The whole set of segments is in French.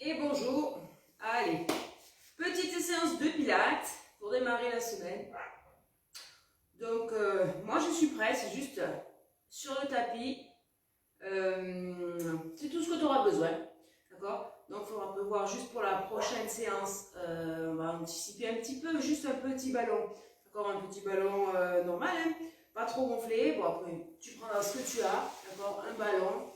Et bonjour. Allez, petite séance de pilates pour démarrer la semaine. Donc, moi je suis prête, c'est juste sur le tapis. C'est tout ce que tu auras besoin. D'accord? Donc, il faudra prévoir juste pour la prochaine séance. On va anticiper un petit peu, juste un petit ballon. D'accord? Un petit ballon normal, hein? Pas trop gonflé. Bon, après, tu prendras ce que tu as. D'accord? Un ballon.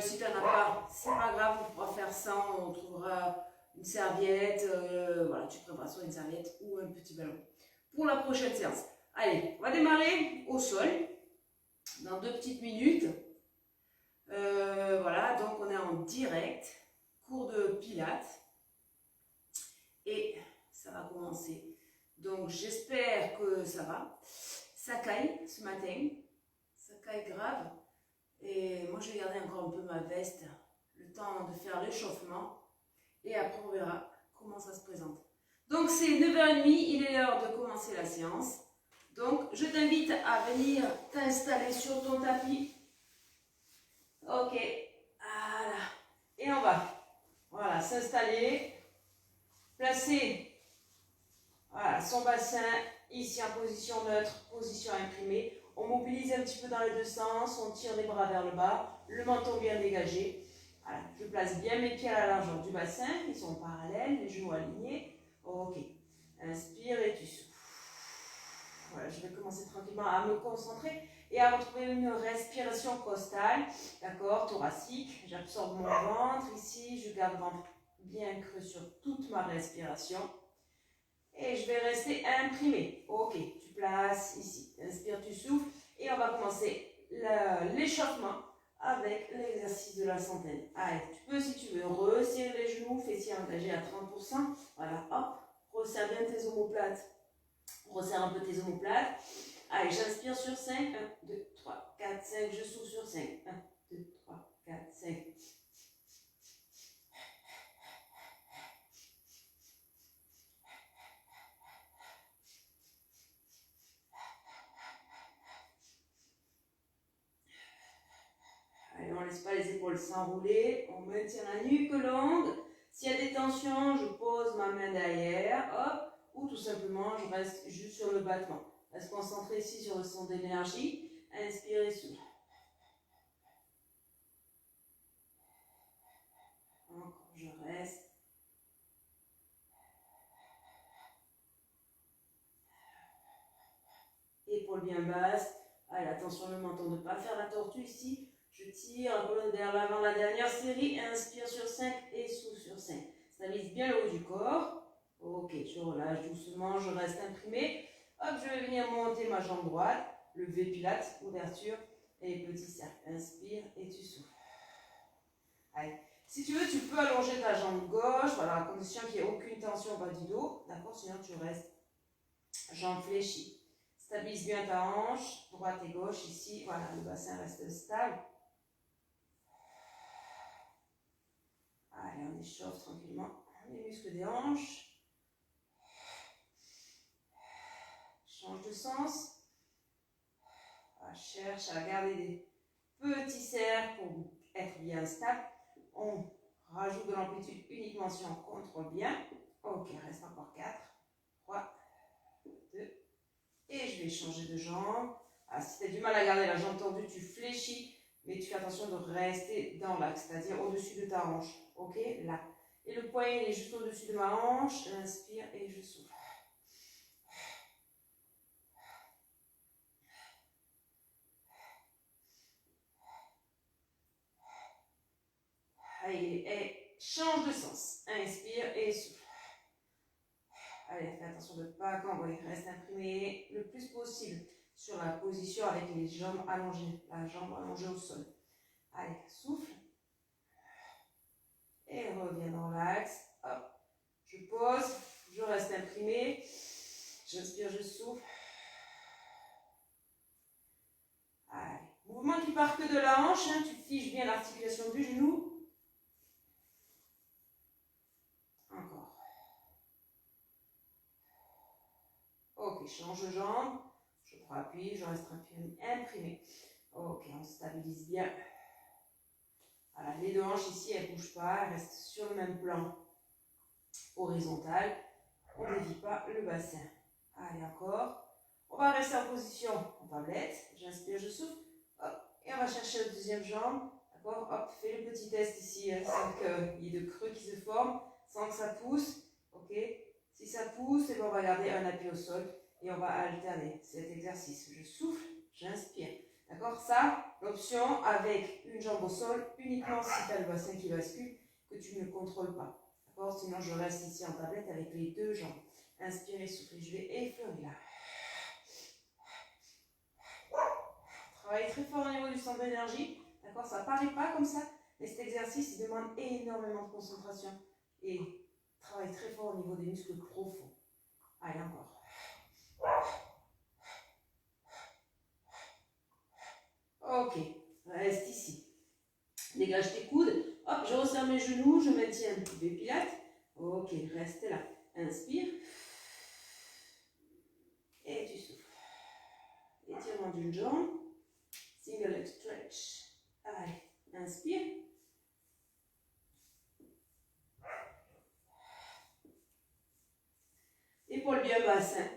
Si tu n'en as pas, c'est pas grave, on pourra faire ça, on trouvera une serviette, voilà, tu prépares soit une serviette ou un petit ballon pour la prochaine séance. Allez, on va démarrer au sol dans 2 petites minutes. Voilà, donc on est en direct, cours de pilates et ça va commencer. Donc j'espère que ça va. Ça caille ce matin, ça caille grave. Et moi, je vais garder encore un peu ma veste, le temps de faire l'échauffement. Et après, on verra comment ça se présente. Donc, c'est 9h30, il est l'heure de commencer la séance. Donc, je t'invite à venir t'installer sur ton tapis. Ok, voilà. Et on va, voilà, s'installer. Placer, voilà, son bassin ici en position neutre, position imprimée. On mobilise un petit peu dans les deux sens, on tire les bras vers le bas, le menton bien dégagé. Voilà, je place bien mes pieds à la largeur du bassin, ils sont parallèles, les genoux alignés. Ok, inspire et tu souffles. Voilà, je vais commencer tranquillement à me concentrer et à retrouver une respiration costale, d'accord, thoracique. J'absorbe mon ventre ici, je garde le ventre bien creux sur toute ma respiration. Et je vais rester imprimé. Ok, tu places ici. Inspire, tu souffles. Et on va commencer l'échauffement avec l'exercice de la centaine. Allez, tu peux, si tu veux, resserrer les genoux, fessiers engagés à 30%. Voilà, hop, resserre bien tes omoplates. Resserre un peu tes omoplates. Allez, j'inspire sur 5. 1, 2, 3, 4, 5. Je souffle sur 5. 1, 2, 3, 4, 5. Allez, on ne laisse pas les épaules s'enrouler, on maintient la nuque longue. S'il y a des tensions, je pose ma main derrière, hop, ou tout simplement, je reste juste sur le battement. Reste concentré ici sur le son d'énergie. Inspire et souffle. Encore, je reste. Épaules bien basses. Allez, attention le menton, de ne pas faire la tortue ici. Je tire la colonne vers l'avant, la dernière série. Inspire sur 5 et souffle sur 5. Stabilise bien le haut du corps. Ok, je relâche doucement, je reste imprimé. Hop, je vais venir monter ma jambe droite. Lever pilates, ouverture et petit cercle. Inspire et tu souffles. Allez. Si tu veux, tu peux allonger ta jambe gauche, voilà, à condition qu'il n'y ait aucune tension au bas du dos. D'accord, sinon tu restes jambe fléchie. Stabilise bien ta hanche, droite et gauche ici. Voilà, le bassin reste stable. Allez, on échauffe tranquillement les muscles des hanches. Change de sens. On cherche à garder des petits cercles pour être bien stable. On rajoute de l'amplitude uniquement si on contrôle bien. Ok, reste encore 4, 3, 2. Et je vais changer de jambe. Alors, si tu as du mal à garder la jambe tendue, tu fléchis. Mais tu fais attention de rester dans l'axe, c'est-à-dire au-dessus de ta hanche. Ok, là. Et le poignet est juste au-dessus de ma hanche. J'inspire et je souffle. Allez, et change de sens. Inspire et souffle. Allez, fais attention de ne pas cambrer. Reste imprimé le plus possible sur la position avec les jambes allongées. La jambe allongée au sol. Allez, souffle. Et reviens dans l'axe. Hop. Je pose. Je reste imprimé. J'inspire, je souffle. Allez. Mouvement qui part que de la hanche. Hein. Tu figes bien l'articulation du genou. Encore. Ok, change de jambe. Je prends appui. Je reste imprimé. Ok, on stabilise bien. Voilà, les deux hanches ici, elles ne bougent pas, elles restent sur le même plan horizontal. On ne dévie pas le bassin. Allez, encore. On va rester en position en tablette. J'inspire, je souffle. Hop. Et on va chercher la deuxième jambe. D'accord? Hop, fais le petit test ici, hein, sans qu'il y ait de creux qui se forment, sans que ça pousse. Ok? Si ça pousse, on va garder un appui au sol et on va alterner cet exercice. Je souffle, j'inspire. D'accord? Ça, l'option avec une jambe au sol, uniquement si tu as le bassin qui bascule, que tu ne contrôles pas. D'accord? Sinon, je reste ici en tablette avec les deux jambes. Inspirez, soufflez. Je vais effleurer là. Travaillez très fort au niveau du centre d'énergie. D'accord? Ça ne paraît pas comme ça, mais cet exercice, il demande énormément de concentration. Et travaille très fort au niveau des muscles profonds. Allez, encore. Ok, reste ici. Dégage tes coudes. Hop, je resserre mes genoux, je maintiens des pilates. Ok, reste là. Inspire. Et tu souffles. Étirement d'une jambe. Single leg stretch. Allez, inspire. Épaule bien bassin.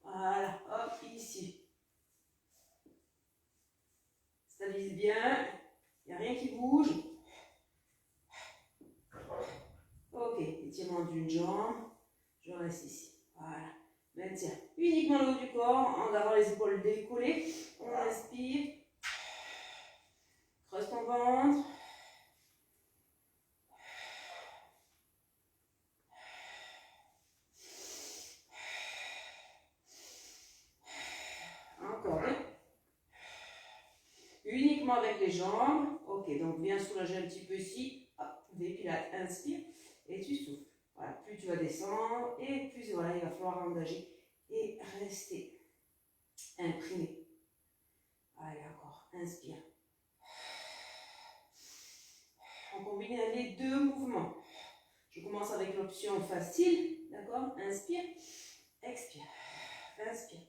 Voilà, hop, ici. Stabilise bien. Il n'y a rien qui bouge. Ok, étirement d'une jambe. Je reste ici. Voilà. Maintiens uniquement le haut du corps en gardant les épaules décollées. On inspire. Creuse ton ventre. Encore deux. Uniquement avec les jambes. Ok, donc viens soulager un petit peu ici. Hop, des pilates. Inspire et tu souffles. Voilà, plus tu vas descendre et plus voilà, il va falloir engager et rester imprimé. Allez, encore. Inspire. On combine les deux mouvements. Je commence avec l'option facile. D'accord? Inspire. Expire. Inspire.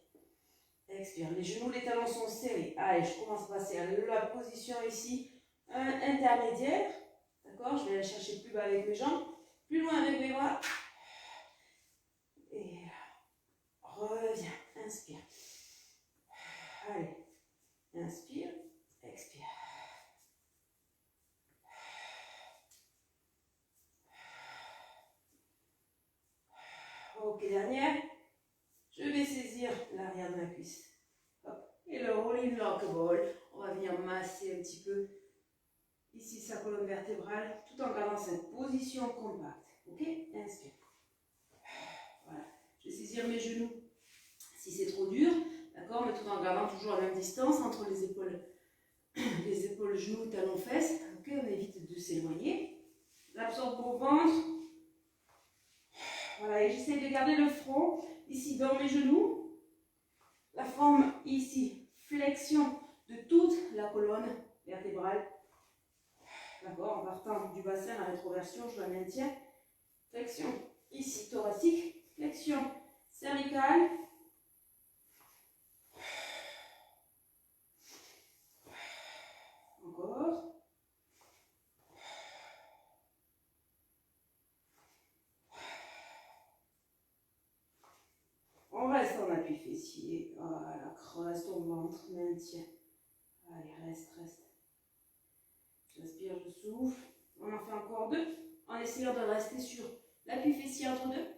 Expire. Les genoux, les talons sont serrés. Allez, je commence à passer à la position ici intermédiaire. D'accord? Je vais aller chercher plus bas avec mes jambes. Plus loin avec mes bras. Et reviens. Inspire. Allez. Inspire. Expire. Ok, dernière. Je vais saisir l'arrière de ma cuisse. Hop. Et le rolling lock ball. On va venir masser un petit peu ici sa colonne vertébrale tout en gardant cette position compacte. Ok? Inspire. Voilà. Je vais saisir mes genoux si c'est trop dur. D'accord? Mais tout en gardant toujours la même distance entre les épaules, genoux, talons, fesses. Ok? On évite de s'éloigner. J'absorbe au ventre. Voilà. Et j'essaie de garder le front ici dans mes genoux. La forme ici. Flexion de toute la colonne vertébrale. D'accord, en partant du bassin, la rétroversion, je la maintiens. Flexion ici thoracique, flexion cervicale. Encore. On reste en appui fessier. Voilà, creuse ton ventre, maintiens. Allez, reste, reste. J'inspire, je souffle. On en fait encore deux, en essayant de rester sur l'appui fessier entre deux.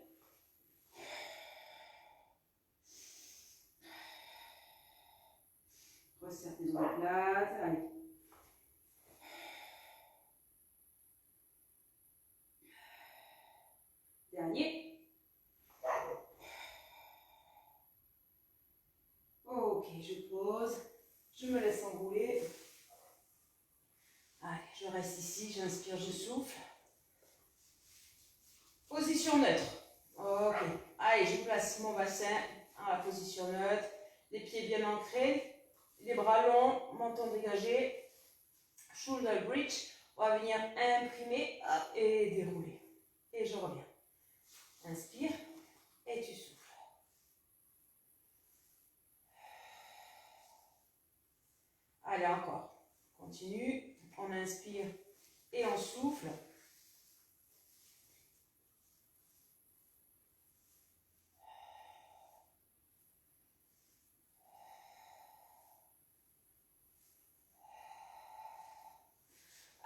Resserre tes omoplates. Allez. Dernier. Ok, je pose. Je me laisse enrouler. Allez, je reste ici, j'inspire, je souffle. Position neutre. Ok. Allez, je place mon bassin en la position neutre. Les pieds bien ancrés. Les bras longs, menton dégagé. Shoulder bridge. On va venir imprimer et dérouler. Et je reviens. Inspire et tu souffles. Allez, encore. Continue. On inspire Et on souffle.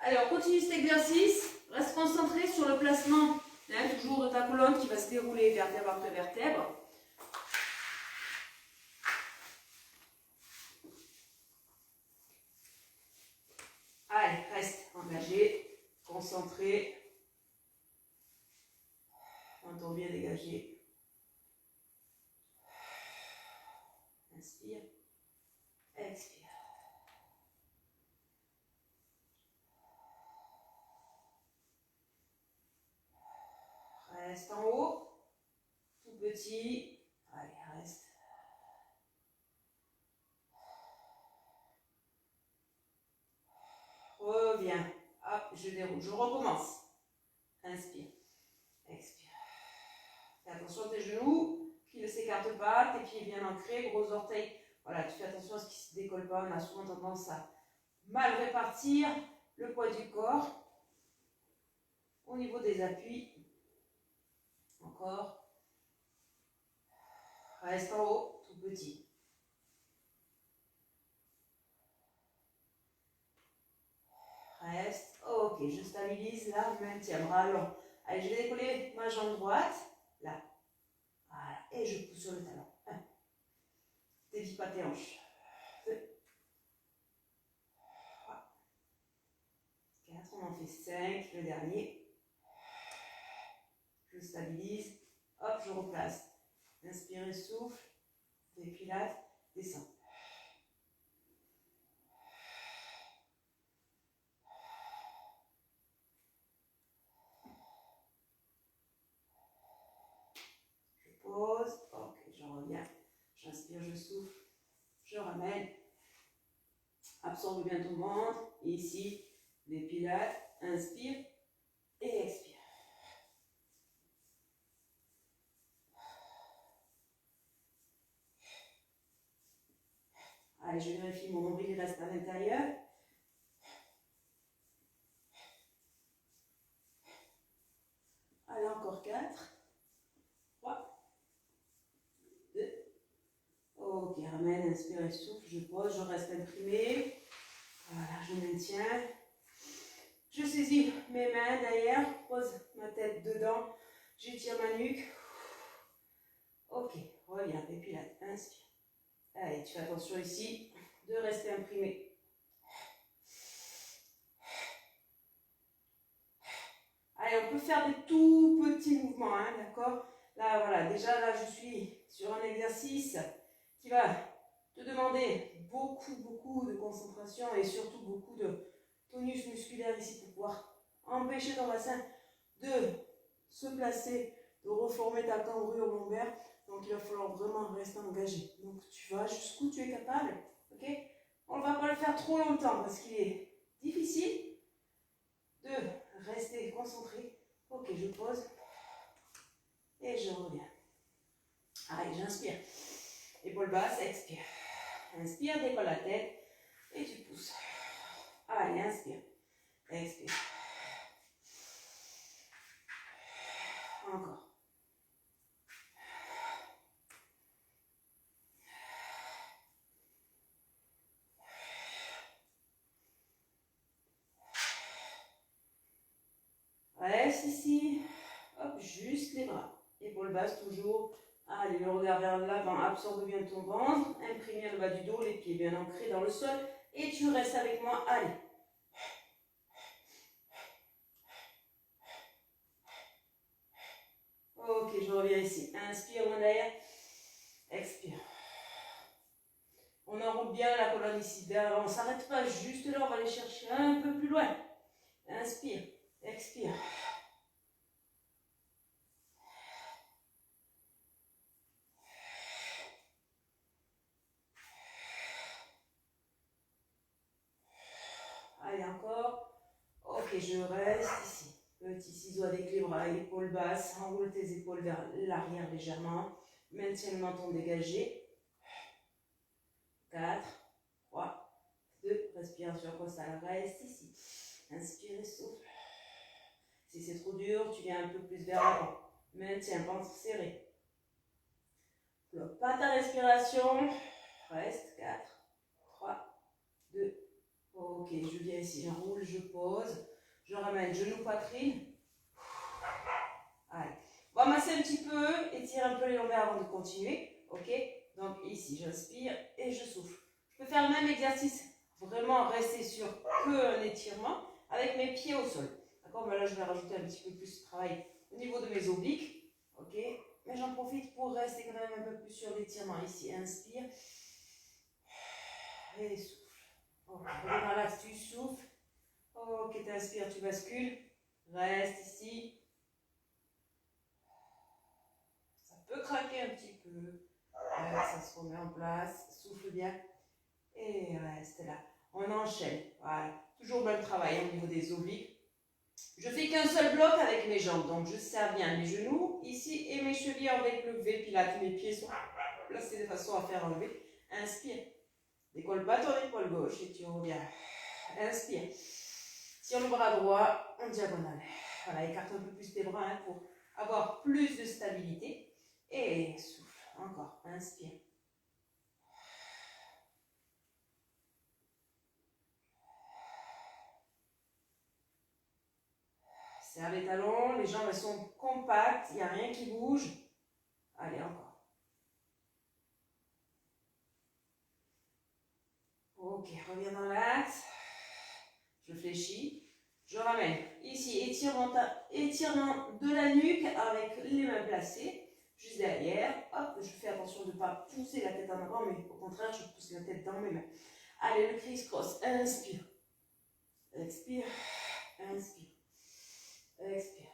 Allez, on continue cet exercice. Reste concentré sur le placement, hein, toujours de ta colonne qui va se dérouler vertèbre après vertèbre. Allez, reste engagé, concentré. Menton bien dégagé. Inspire, expire. Reste en haut, tout petit. Allez, reste. Reviens. Hop, je déroule. Je recommence. Inspire, expire. Fais attention à tes genoux qui ne s'écartent pas, tes pieds bien ancrés, gros orteils. Voilà, tu fais attention à ce qui ne se décolle pas. On a souvent tendance à mal répartir le poids du corps au niveau des appuis. Encore. Reste en haut, tout petit. Reste. Ok, je stabilise là, maintiens, bras long. Allez, je vais décoller ma jambe droite. Là. Voilà. Et je pousse sur le talon. 1. Dévie pas tes hanches. 2. 3. 4. On en fait 5. Le dernier. Je stabilise. Hop, je replace. Inspire et souffle. Des pilates. Descends. Pause, ok, je reviens, j'inspire, je souffle, je ramène, absorbe bien ton ventre, et ici, les pilates, inspire et expire. Allez, je vérifie, mon nombril reste à l'intérieur. Allez, encore 4, 3, 2, ok, ramène, inspire et souffle, je pose, je reste imprimé. Voilà, je maintiens. Je saisis mes mains derrière, pose ma tête dedans, j'étire ma nuque. Ok, reviens, et puis là, inspire. Allez, tu fais attention ici de rester imprimé. Allez, on peut faire des tout petits mouvements, hein, d'accord? Là, voilà, déjà là, je suis sur un exercice qui va te demander beaucoup de concentration et surtout beaucoup de tonus musculaire ici pour pouvoir empêcher ton bassin de se placer, de reformer ta cambrure lombaire. Donc, il va falloir vraiment rester engagé. Donc, tu vas jusqu'où tu es capable, ok? On ne va pas le faire trop longtemps parce qu'il est difficile de rester concentré. Ok, je pose et je reviens. Allez, j'inspire. Épaule basse, expire. Inspire, décolle la tête et tu pousses. Allez, inspire. Expire. Encore. Reste ici. Hop, juste les bras. Épaule basse toujours. Allez, le regard vers l'avant. Absorbe bien ton ventre. Imprime bien le bas du dos. Les pieds bien ancrés dans le sol. Et tu restes avec moi. Allez. Ok, je reviens ici. Inspire, main derrière. Expire. On enroule bien la colonne ici derrière. On ne s'arrête pas juste là. On va aller chercher un peu plus loin. Inspire. Expire. Allez, encore. Ok, je reste ici. Petit ciseau avec les bras, épaules basses. Enroule tes épaules vers l'arrière légèrement. Maintiens le menton dégagé. 4, 3, 2, respiration costale. Reste ici. Inspire et souffle. Si c'est trop dur, tu viens un peu plus vers l'avant. Maintiens, ventre serré. Bloque pas ta respiration. Reste. 4, 3, 2. Ok, je viens ici, j'enroule, je pose. Je ramène genou, poitrine. Allez. On va masser un petit peu, étire un peu les lombaires avant de continuer. Ok? Donc ici, j'inspire et je souffle. Je peux faire le même exercice, vraiment rester sur qu'un étirement avec mes pieds au sol. D'accord? Mais là, je vais rajouter un petit peu plus de travail au niveau de mes obliques. Ok? Mais j'en profite pour rester quand même un peu plus sur l'étirement. Ici, inspire. Et souffle. Ok, reviens dans l'axe, tu souffles. Ok, tu inspires, tu bascules. Reste ici. Ça peut craquer un petit peu. Ça se remet en place. Souffle bien. Et reste là. On enchaîne. Voilà. Toujours le même travail au niveau des obliques. Je fais qu'un seul bloc avec mes jambes. Donc je serre bien mes genoux ici et mes chevilles avec le V pilate. Mes pieds sont placés de façon à faire enlever. Inspire. Décolle pas ton épaule gauche et tu reviens. Inspire. Tire le bras droit en diagonale. Voilà, écarte un peu plus tes bras hein, pour avoir plus de stabilité. Et souffle. Encore. Inspire. Serre les talons, les jambes elles sont compactes, il n'y a rien qui bouge. Allez, encore. Ok, reviens dans l'axe. Je fléchis. Je ramène. Ici, étirement de la nuque avec les mains placées. Juste derrière. Hop, je fais attention de ne pas pousser la tête en avant, mais au contraire, je pousse la tête dans mes mains. Allez, le criss-cross. Inspire. Expire. Inspire. Expire.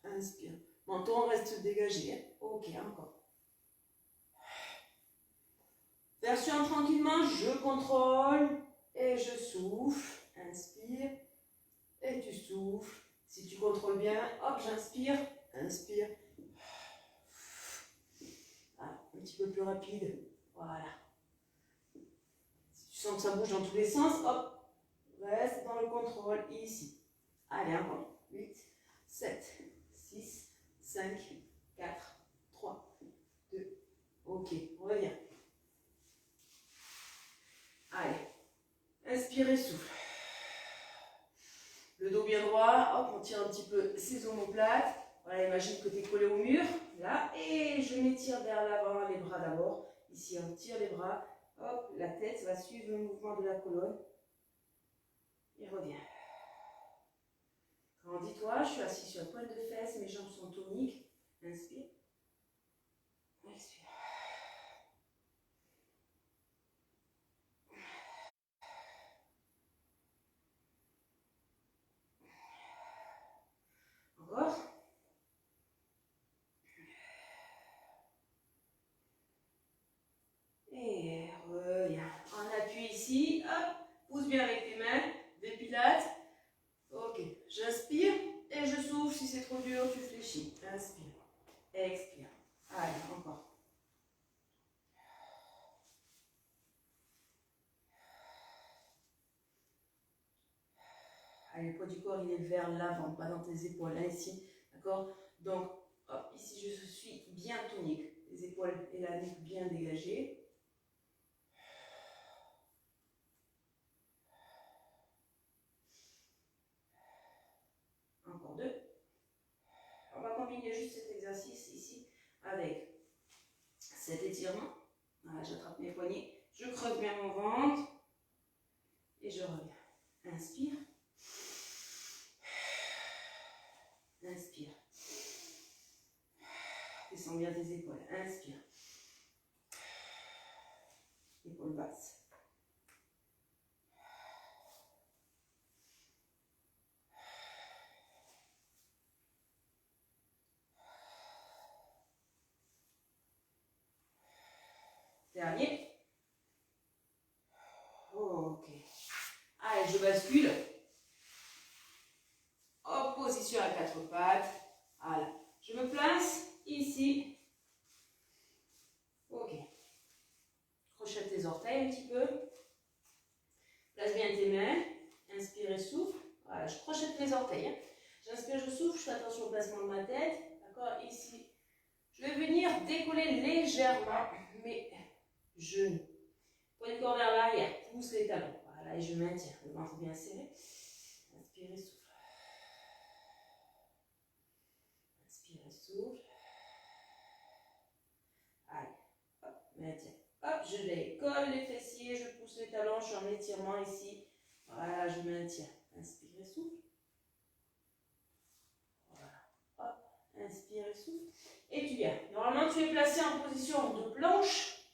Inspire. Menton reste dégagé. Ok, encore. Version tranquillement, je contrôle et je souffle. Inspire et tu souffles. Si tu contrôles bien, hop, j'inspire. Inspire. Ah, un petit peu plus rapide. Voilà. Si tu sens que ça bouge dans tous les sens, hop, reste dans le contrôle ici. Allez, encore. 8, 7, 6, 5, 4, 3, 2. Ok, reviens. Allez, inspirez, souffle. Le dos bien droit, hop, on tire un petit peu ses omoplates. Voilà, imagine que tu es collé au mur, là, et je m'étire vers l'avant, les bras d'abord. Ici, on tire les bras, hop, la tête va suivre le mouvement de la colonne. Et revient. Grandis-toi, je suis assis sur la pointe de fesses, mes jambes sont toniques. Inspire. Expire. Encore. Et reviens. On appuie ici, hop, pousse bien avec tes mains, des pilates. Ok, j'inspire et je souffle. Si c'est trop dur, tu fléchis. Inspire. Expire. Allez, encore. Allez, le poids du corps, il est vers l'avant, pas dans tes épaules, là, ici. D'accord? Donc, hop, ici, je suis bien tonique. Les épaules et la nuque bien dégagées. Encore deux. On va combiner juste cet exercice ici avec cet étirement. Voilà, j'attrape mes poignets. Je creuse bien mon ventre. Et je reviens. Inspire. Inspire. Descends bien tes épaules. Inspire. Épaules basses. Dernier. Ok. Allez, je bascule. Hop, position à quatre pattes. Voilà. Je me place ici. Ok. Crochette tes orteils un petit peu. Place bien tes mains. Inspire et souffle. Voilà. Voilà, je crochette mes orteils. Hein. J'inspire, je souffle, je fais attention au placement de ma tête. D'accord, ici. Je vais venir décoller légèrement mes genoux. Poignée de corps vers l'arrière, pousse les talons. Voilà, et je maintiens. Le ventre bien serré. Inspire et souffle. Inspire et souffle. Allez, hop, maintiens. Hop, je décolle les fessiers, je pousse les talons, je suis en étirement ici. Voilà, je maintiens. Inspire et souffle. Voilà, hop, inspire et souffle. Et tu viens. Normalement, tu es placé en position de planche.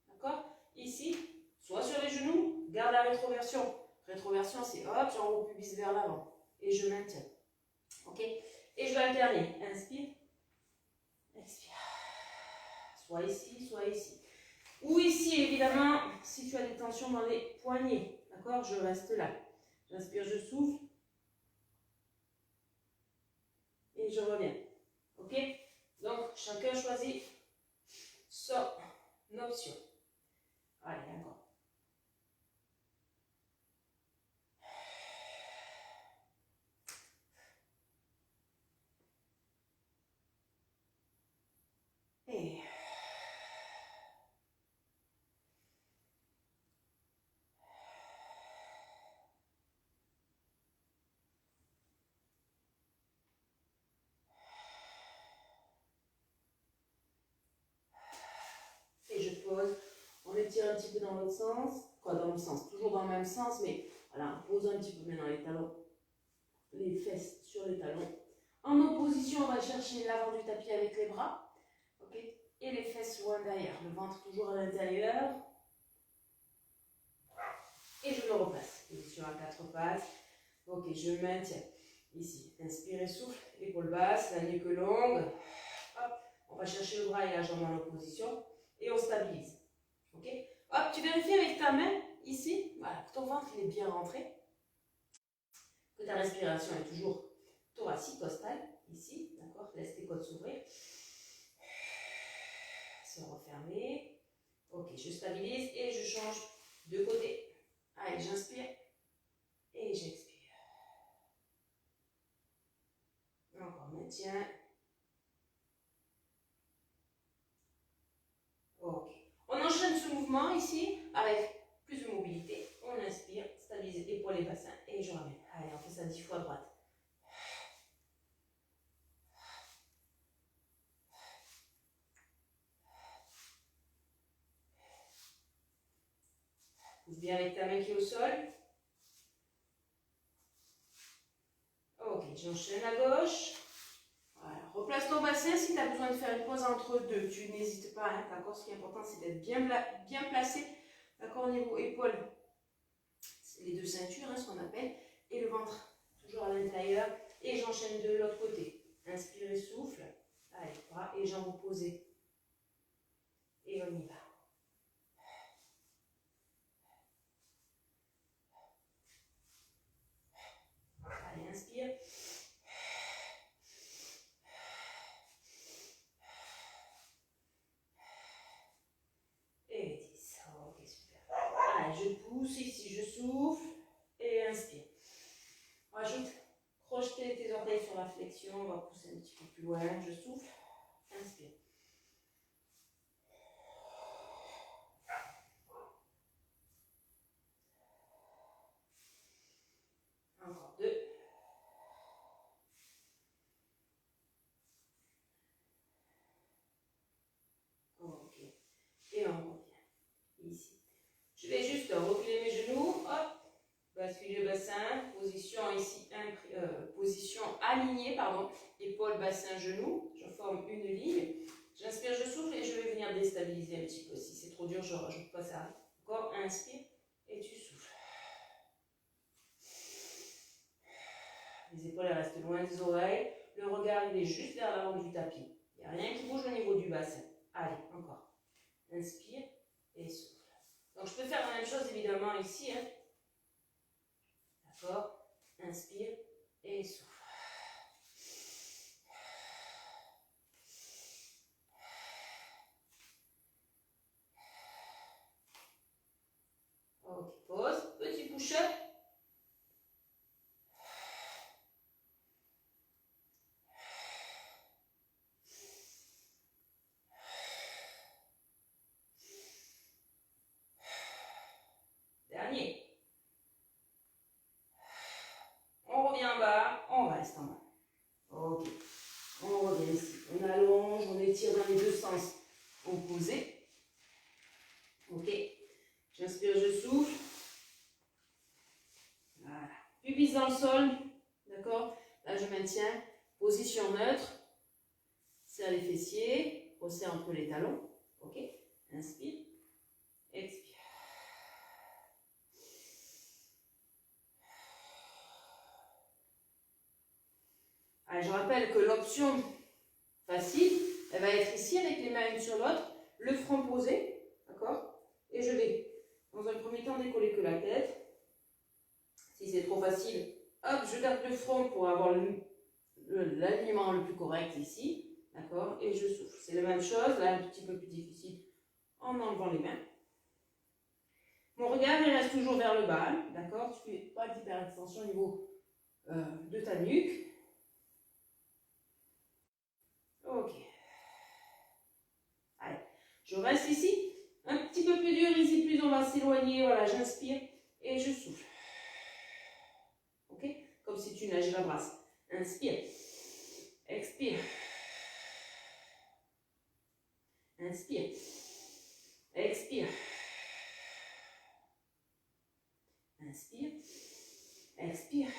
D'accord? Ici, soit sur les genoux, garde la rétroversion. Rétroversion, c'est hop, j'enroule le pubis vers l'avant. Et je maintiens. Ok? Et je vais alterner. Inspire. Expire. Soit ici, soit ici. Ou ici, évidemment, si tu as des tensions dans les poignets. D'accord? Je reste là. J'inspire, je souffle. Et je reviens. Ok? Donc, chacun choisit son option. Allez, encore. Et... et je pose. On étire un petit peu dans l'autre sens. Quoi, dans le sens? Toujours dans le même sens, mais voilà, on pose un petit peu maintenant les talons. Les fesses sur les talons. En opposition, on va chercher l'avant du tapis avec les bras. Ok? Et les fesses loin derrière. Le ventre toujours à l'intérieur. Et je me replace. Position à quatre pattes. Ok, je maintiens. Ici, inspire et souffle. Épaule basse, la nuque longue. Hop, on va chercher le bras et la jambe en opposition. Et on stabilise. Ok? Hop, tu vérifies avec ta main, ici. Voilà, que ton ventre il est bien rentré. Que ta respiration est toujours thoracique, costale. Ici, d'accord? Laisse tes côtes s'ouvrir. Se refermer. Ok, je stabilise et je change de côté. Allez, j'inspire et j'expire. Encore, maintien. Ok. On enchaîne ce mouvement ici avec plus de mobilité. On inspire, stabilise épaules et bassins et je ramène. Allez, on fait ça 10 fois à droite. Pousse bien avec ta main qui est au sol. Ok, j'enchaîne à gauche. Voilà. Replace ton bassin si tu as besoin de faire une pause entre deux. Tu n'hésites pas, hein, d'accord? Ce qui est important, c'est d'être bien placé. D'accord, au niveau épaules, les deux ceintures, hein, ce qu'on appelle, et le ventre, toujours à l'intérieur. Et j'enchaîne de l'autre côté. Inspire et souffle. Allez, bras et jambes opposées. Et on y va. Allez, inspire. Et 10. Ok, super. Allez, je pousse ici, je souffle. Et inspire. Rajoute, crocheter tes orteils sur la flexion. On va pousser un petit peu plus loin. Je souffle. Inspire. Encore deux. Ok. Et on revient. Ici. Je vais juste reculer mes genoux. Hop. Basculer le bassin. Position ici. Position alignée, pardon. Épaule, bassin, genou. Je forme une ligne. J'inspire, je souffle et je vais venir déstabiliser un petit peu. Si c'est trop dur, je ne rajoute pas ça. Encore. Inspire et tu souffles. Les épaules restent loin des oreilles. Le regard il est juste vers l'avant du tapis. Il n'y a rien qui bouge au niveau du bassin. Allez, encore. Inspire et souffle. Donc je peux faire la même chose évidemment ici. Hein. D'accord? Inspire et souffle. Ok, pause. Petit push-up. étire dans les deux sens opposés. Ok. J'inspire, je souffle. Voilà. Pubis dans le sol. D'accord? Là, je maintiens. Position neutre. Serre les fessiers. Resserre un peu les talons. Ok? Inspire. Expire. Allez, je rappelle que l'option facile, elle va être ici avec les mains une sur l'autre, le front posé, d'accord? Et je vais, dans un premier temps, décoller que la tête. Si c'est trop facile, hop, je garde le front pour avoir l'alignement le plus correct ici, d'accord? Et je souffle. C'est la même chose, là, un petit peu plus difficile en enlevant les mains. Mon regard, il reste toujours vers le bas, d'accord? Tu fais pas d'hyperextension au niveau de ta nuque. Ok. Allez, je reste ici. Un petit peu plus dur, ici plus on va s'éloigner. Voilà, j'inspire et je souffle. Ok? Comme si tu nageais la brasse. Inspire. Expire. Inspire. Expire. Inspire. Expire.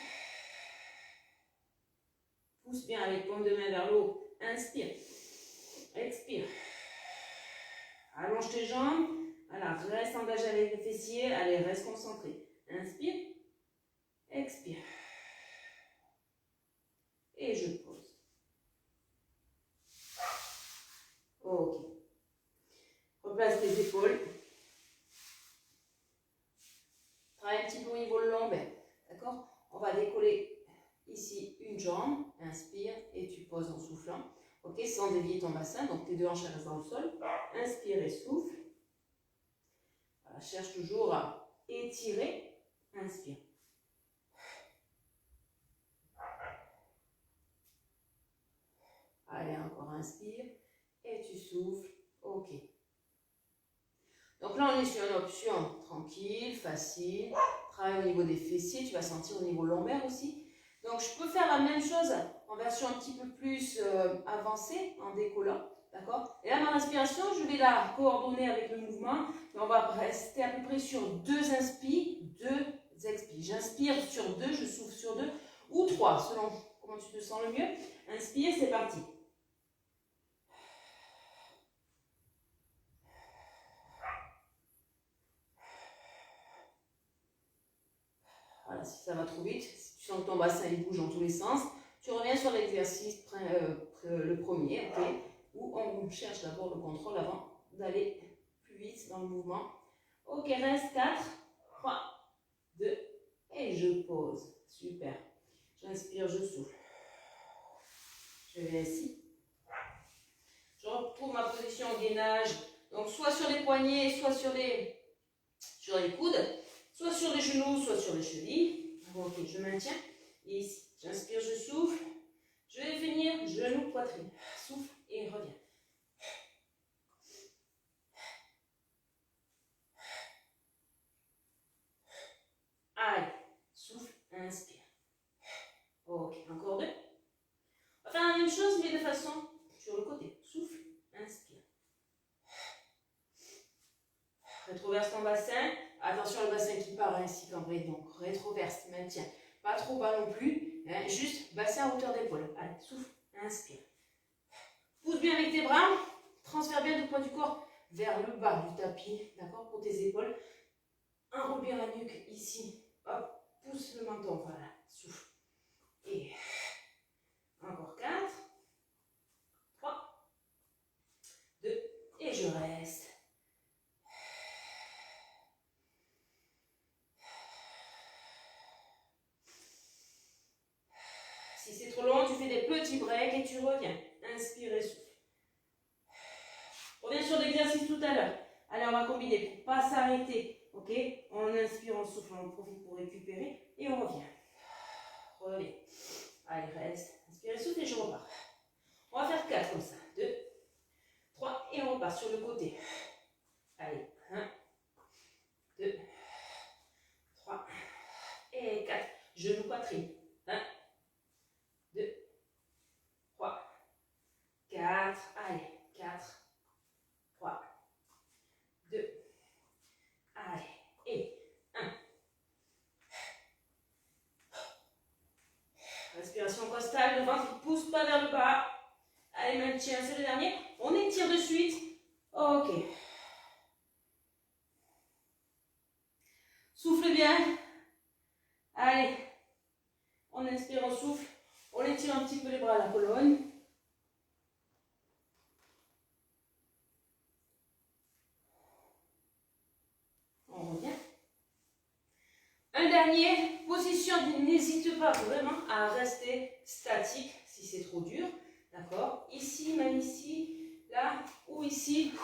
Pousse bien avec paume de main vers le haut. Inspire. Expire. Allonge tes jambes. Voilà, reste engagé avec les fessiers. Allez, reste concentré. Inspire. Expire. Et je pose. Ok. Replace les épaules. Travaille un petit peu au niveau de lombaire. D'accord? On va décoller ici une jambe. Inspire et tu poses en soufflant. Ok? Sans dévier ton bassin. Donc tes deux hanches restent dans le sol. Inspire et souffle. Voilà, cherche toujours à étirer. Inspire. Allez, encore inspire. Et tu souffles. Ok. Donc là, on est sur une option tranquille, facile. Travaille au niveau des fessiers. Tu vas sentir au niveau lombaire aussi. Donc, je peux faire la même chose en version un petit peu plus avancée, en décollant. D'accord? Et là, ma respiration, je vais la coordonner avec le mouvement. Et on va rester à peu près sur 2 inspires, 2 expires. J'inspire sur 2, je souffle sur 2 ou 3, selon comment tu te sens le mieux. Inspire, c'est parti. Voilà, si ça va trop vite, si tu sens que ton bassin il bouge dans tous les sens, tu reviens sur l'exercice le premier, ok, où on cherche d'abord le contrôle avant d'aller plus vite dans le mouvement. Ok, reste 4, 3, 2, et je pose. Super. J'inspire, je souffle. Je vais ici. Je retrouve ma position au gainage. Donc, soit sur les poignets, soit sur les coudes, soit sur les genoux, soit sur les chevilles. Ok, je maintiens. Et ici, j'inspire, je souffle. Je vais finir, genou, poitrine. Souffle et reviens. Allez, souffle, inspire. Ok, encore 2. On va faire la même chose, mais de façon sur le côté. Souffle, inspire. Rétroverse ton bassin. Attention, le bassin qui part ainsi qu'en vrai. Donc, rétroverse, maintiens. Pas trop bas non plus. Hein, juste bassin à hauteur d'épaule. Allez, souffle, inspire. Pousse bien avec tes bras. Transfère bien le poids du corps vers le bas du tapis. D'accord? Pour tes épaules. Enroule bien la nuque ici. Hop, pousse le menton. Voilà, souffle. Et encore 4, 3, 2, et je reste. Si c'est trop long, tu fais des petits breaks et tu reviens. Inspire et souffle. Reviens sur l'exercice tout à l'heure. Allez, on va combiner pour ne pas s'arrêter. Ok? On inspire, on souffle, on profite pour récupérer et on revient. Reviens. Allez, reste. Inspire et souffle et je repars. On va faire 4 comme ça. 2, 3 et on repart sur le côté. Allez, 1, 2, 3 et 4. Genou, poitrine. 1, 2, 3, 4. Allez. le ventre, il ne pousse pas vers le bas. Allez, maintien, c'est le dernier. On étire de suite. Ok. Souffle bien. Allez. On inspire, on souffle. On étire un petit peu les bras à la colonne. On revient. Un dernier, position, n'hésite pas vraiment à rester statique si c'est trop dur. D'accord? Ici, même ici, là ou ici,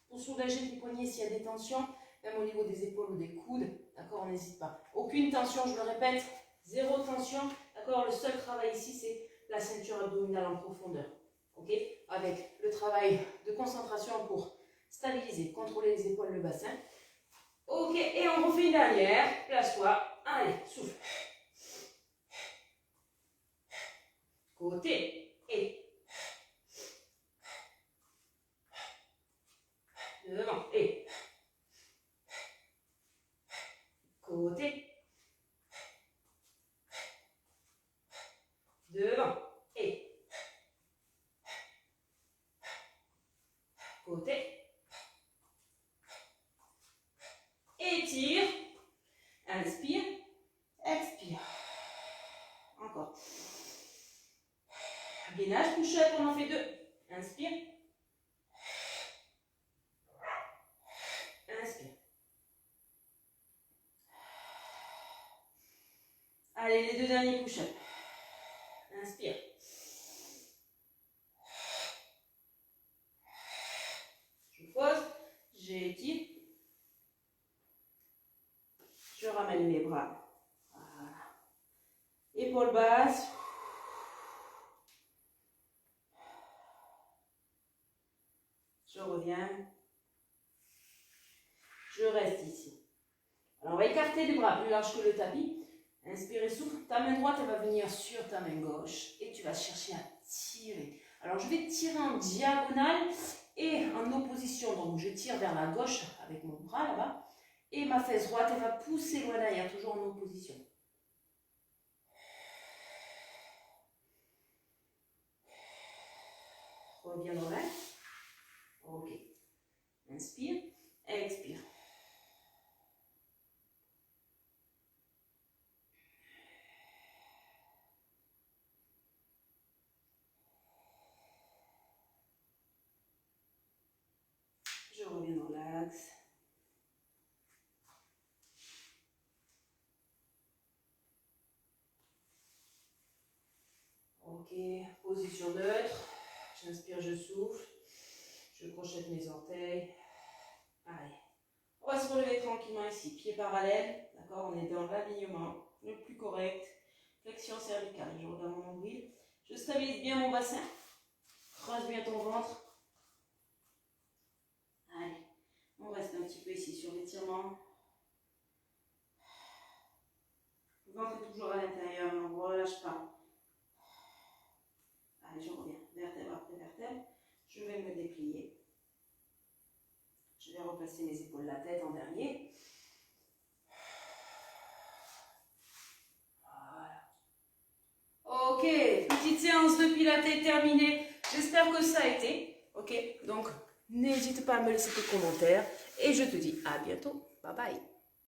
pour soulager les poignets s'il y a des tensions, même au niveau des épaules ou des coudes. D'accord? On n'hésite pas. Aucune tension, je le répète, zéro tension. D'accord? Le seul travail ici, c'est la ceinture abdominale en profondeur. Ok? Avec le travail de concentration pour stabiliser, contrôler les épaules, le bassin. Ok, et on refait une dernière. Place-toi. Allez, souffle. Côté. Et. Devant. Et. Côté. Devant. Et. Côté. Étire. Inspire. Expire. Encore. Gainage, push-up, on en fait 2. Inspire. Inspire. Allez, les 2 derniers push-up. Inspire. Je pose. J'étire. Je ramène mes bras. Voilà. Épaules basses. Je reviens. Je reste ici. Alors, on va écarter les bras plus larges que le tapis. Inspirez, souffle. Ta main droite, elle va venir sur ta main gauche. Et tu vas chercher à tirer. Alors, je vais tirer en diagonale et en opposition. Donc, je tire vers la gauche avec mon bras là-bas. Et ma fesse droite, elle va pousser loin derrière, toujours en opposition. Reviens dans l'air. Ok. Inspire. Expire. Je reviens dans l'axe. Ok, position neutre. J'inspire, je souffle. Je crochette mes orteils. Allez. On va se relever tranquillement ici. Pieds parallèles. D'accord? On est dans l'alignement le plus correct. Flexion cervicale. Je regarde mon nombril. Je stabilise bien mon bassin. Creuse bien ton ventre. Allez. On reste un petit peu ici sur l'étirement. Le ventre est toujours à l'intérieur. On ne relâche pas. Allez, je reviens. Vertèbre après vertèbre. Je vais me déplier. Je vais replacer mes épaules, la tête en dernier. Voilà. Ok, petite séance de pilates terminée. J'espère que ça a été. Ok, donc n'hésite pas à me laisser tes commentaires. Et je te dis à bientôt. Bye bye.